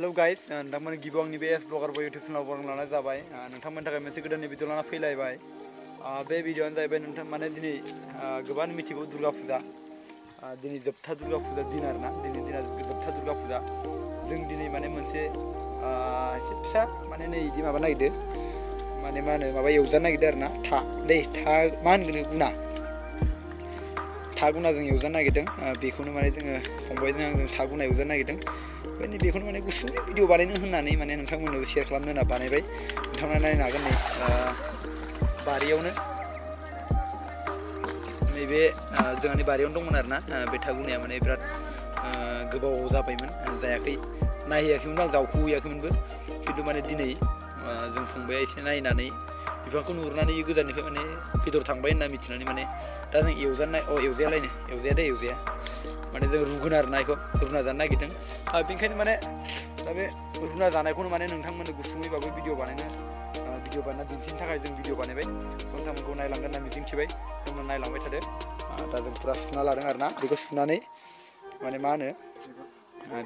Hello guys, नोंथांमोन गिबियाव आंनि बे एस ब्लगार बय इउटिउब चेनेलाव बरायना लानाय जाबाय नोंथांमोननि थाखाय मोनसे गोदान भिडिअ लाना फैलायबाय बे भिडिअआनो जाहैबाय नोंथां माने दिनै गोबां मिथिगौ दुर्गा फुजा दिनै जोबथा दुर्गा फुजा दिन आरोना दिनै दिना जोबथा दुर्गा फुजा जों दिनै माने मोनसे एसे फिसा माने नै इदि माबा नागिरदो माने मा होनो माबा एवजानो नागिरदो आरोना था मा होनगोन गुना था गुनाजों एवजानो नागिरदों बेखौनो माने जोङो फंबायजों आंजों था गुना एवजानो नागिरदों माने बेखौनो माने गुसुं भिडिअ बानायनो होननानै माने नोंथांमोननो शेयार खालामनो होनना बानायबाय नोंथांमोना नायनो हागोन नै बारियावनो नैबे जोंहानि बारियावनो दंमोन आरोना बे था गुनाया माने बिराद गोबाव जाबायमोन जायाखै नायहैयाखैमोन आं जावख'हैयाखैमोनबो खिन्थु माने दिनै जों फंबाया एसे नायनानै बिफांखौ नुहुरनानै गोजाननिफ्राय माने बेदर थांबाय होनना मिथिनानै माने दा जों एवजानाय एवजायालायनो एवजाया दे एवजाया माने जों रुगोन आरोना बेखौ रुना जानो नागिरदों बेनिखायनो माने दा बे रुना जानायखौनो माने नोंथांमोननो गुसुङैबाबो भिडिअ बानायना दिन्थिनो थाखाय जों भिडिअ बानायबाय नोंथांमोनखौ नायलांगोन होनना मिजिंथिबाय नोंथांमोन नायलांबाय थादो दा जों फुरा सुना लादों आरोना बेखौ सुनानै माने मा होनो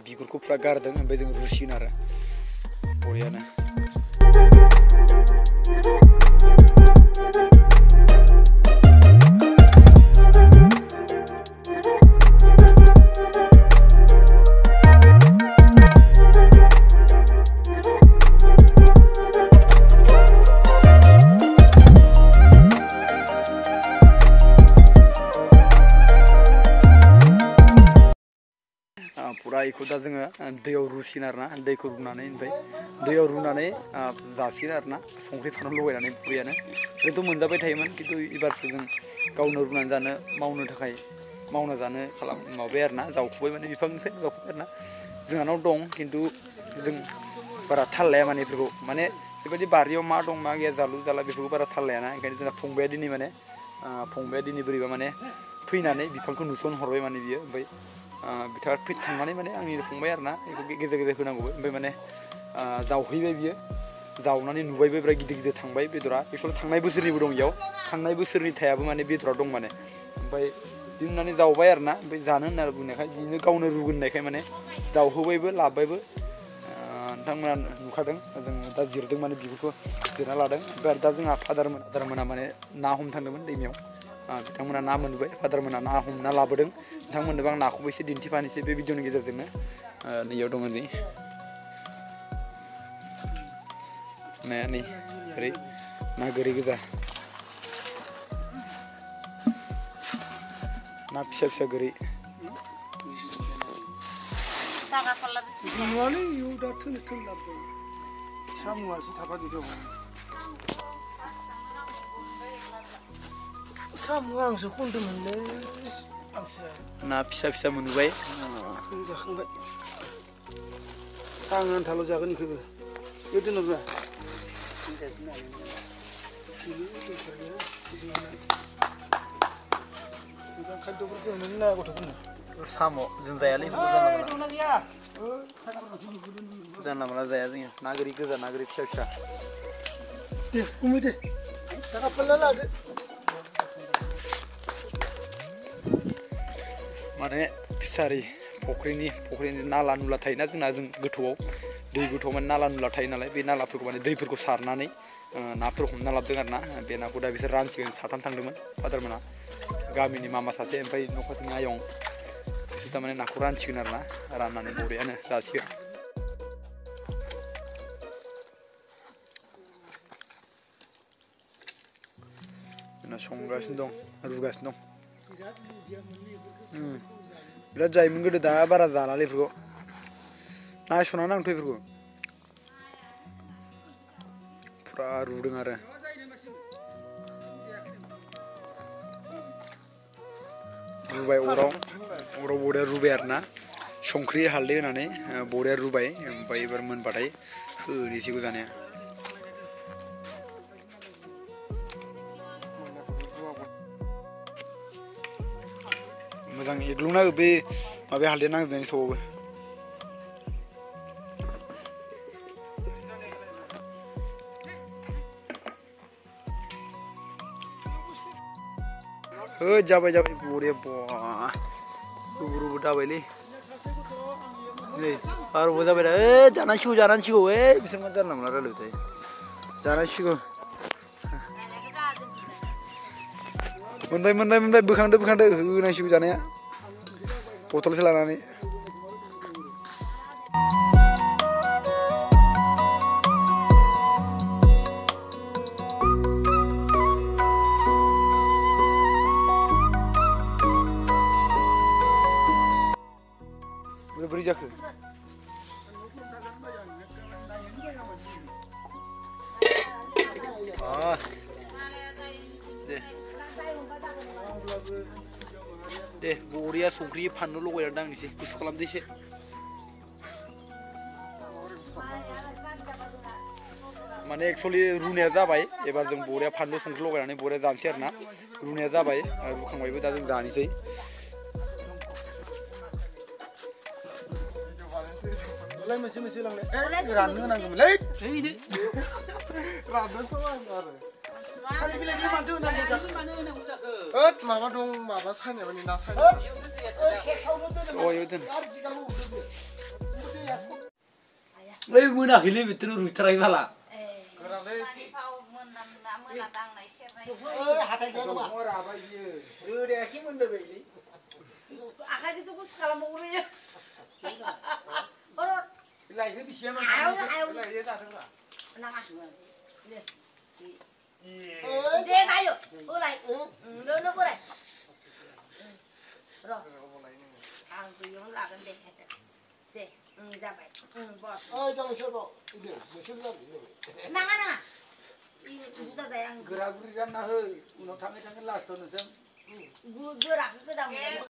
बिगुरखौ फुरा गारदों ओमफ्राय जों रुसिगोन आरो बरियानो पुरा इखौ दा जोङो दैयाव रुसिगोन आरोना दैखौ रुनानै ओमफ्राय दैयाव रुनानै जासिगोन आरोना संख्रि फानलु लगायनानै बरियानो ओरैनोथ' मोनजाबाय थायोमोन खिन्थु एबारसो जों गावनो रुनानै जानो मावना जानो माबाबाय आरोना जावखुबाय माने बिफांनिफ्राय जावखुबाय आरोना जोंहानाव दं खिन्थु जों बारा थाल लाया माने बेफोरखौ माने बेबायदि बारियाव मा दं मा गैया जालु जाला बेफोरखौ बारा थाल लायाना ओंखायनो जोंना फंबाया दिनै बोरैबा माने फैनानै बिफांखौ नुसनहरबाय माने बियो ओमफ्राय बिथाङा थांनानै माने आंनि फंबाय आरोना बेखौ गेजेर गेजेर होनांगौबो ओमफ्राय माने जावहैबाय बियो जावनानै नुबायबो बिराद गिदिर गिदिर थांबाय बेदरा एक्सुवेलि थांनाय बोसोरनिबो दं इयाव थांनाय बोसोरनि थायाबो माने बेदरा दं माने ओमफ्राय बिदि होननानै जावबाय आरोना ओमफ्राय जानो होनना बुंनायखाय बिदिनो गावनो रुगोन होननायखाय माने जावहोबायबो लाबोबायबो नोंथांमोना नुखादों जों दा जिरदों माने बिगुरखौ जिरना लादों ओमफ्राय दा जोंहा फादारमोना माने ना हमनो थांदोंमोन दैमायाव बिथांमोना ना मोनबोबाय फादारमोना ना हमना लाबोदों बिथांमोननोबो आं नाखौबो एसे दिन्थिफानोसै बे भिडिअनि गेजेरजोंनो नैयाव दङ नै नाया नै ओरै ना गोरि गोजा ना फिसा फिसा गोरि ना फिसा फिसा मोनबाय जाखांबाय आं आन्थाल' जागोन इखौबो बे दोनोब्ला साम' जों जायालै जानला मोनला जाया जोङो ना गोरि गोजा ना गोरि फिसा फिसा दे हमो दे थाखा फाल्ला लादो माने फिसारि फुख्रिनि नाला नुला थायोना जोंना जों गोथौआव दै गोथौआव माने नाला नुला थायो नालाय बे नालाफोरखौ माने दैफोरखौ सारनानै नाफोर हमना लाबोदों आरोना बे नाखौ दा बिसोर रानसिगोन साथाम थांदोंमोन फादारमोना गामिनि मामा सासे ओमफ्राय न' खाथिनि आयं बिसोर थारमाने नाखौ रानसिगोन आरोना राननानै बरियानो जासिगोन जोंना संगासिनो दं रुगासिनो दं बिराद जायोमोन गोदो दा बारा जालालै बेफोरखौ नायस'नानै आंथ' बेफोरखौ फुरा रुदों आरो रुबाय अराव बरिया रुबाय आरोना संख्रि हालदै होनानै बरिया रुबाय ओमफ्राय एबार मोनबाथाय होनोसैखौ जानाया मोजां एग्लुंना बे माबाया हालदै नांजोबनायनि सबावबो जाबाय बरिया बा रुबु रुबु दाबायलै नै बार'बो जाबाय दा जानांसिगौ बिसोर मा जानला मोनला रायलायबाय थायो जानांसिगौ मोनबाय बोखांदो होनांसिगौ जानाया बथलसे लानानै बोरै जाखो दे बरिया संख्रि फानलु लगायना दांनोसै गुसु खालामदो एसे माने एक्चुअली रुनाया जाबाय एबार जों बरिया फानलु संख्रि लगायनानै बरिया जानोसै आरोना रुनाया जाबाय रुखांबायबो दा जों जानोसै लाय मोनसे लांलाय राननो होनांगौमोनलै राननोथ' आरो खालि बिलाइखौ मानथो होनांगौ जाखो होद माबा दं माबा सायनाय माने ना सायनाय लै मोनाखैलै बिदिनो रुइथाराखै बाला गोरालै रोदायाखि मोनदों बायदि आखाइखौसो गुसु खालामबावग्रोयो बिलाइखौ बेसे बिलाइखौ जादोंब्रा नाङा दे जायो होलाय नोंनो बोराय र' आं बैयावनो लागोन दे जाबाय बस जाबाय सोरबाव नोंसोर जाबाय नाङा बुरजा जाया आं गोरा गुरि रानना हो उनाव थाङै लास्टआव नोंसोर गोराखौ गोदान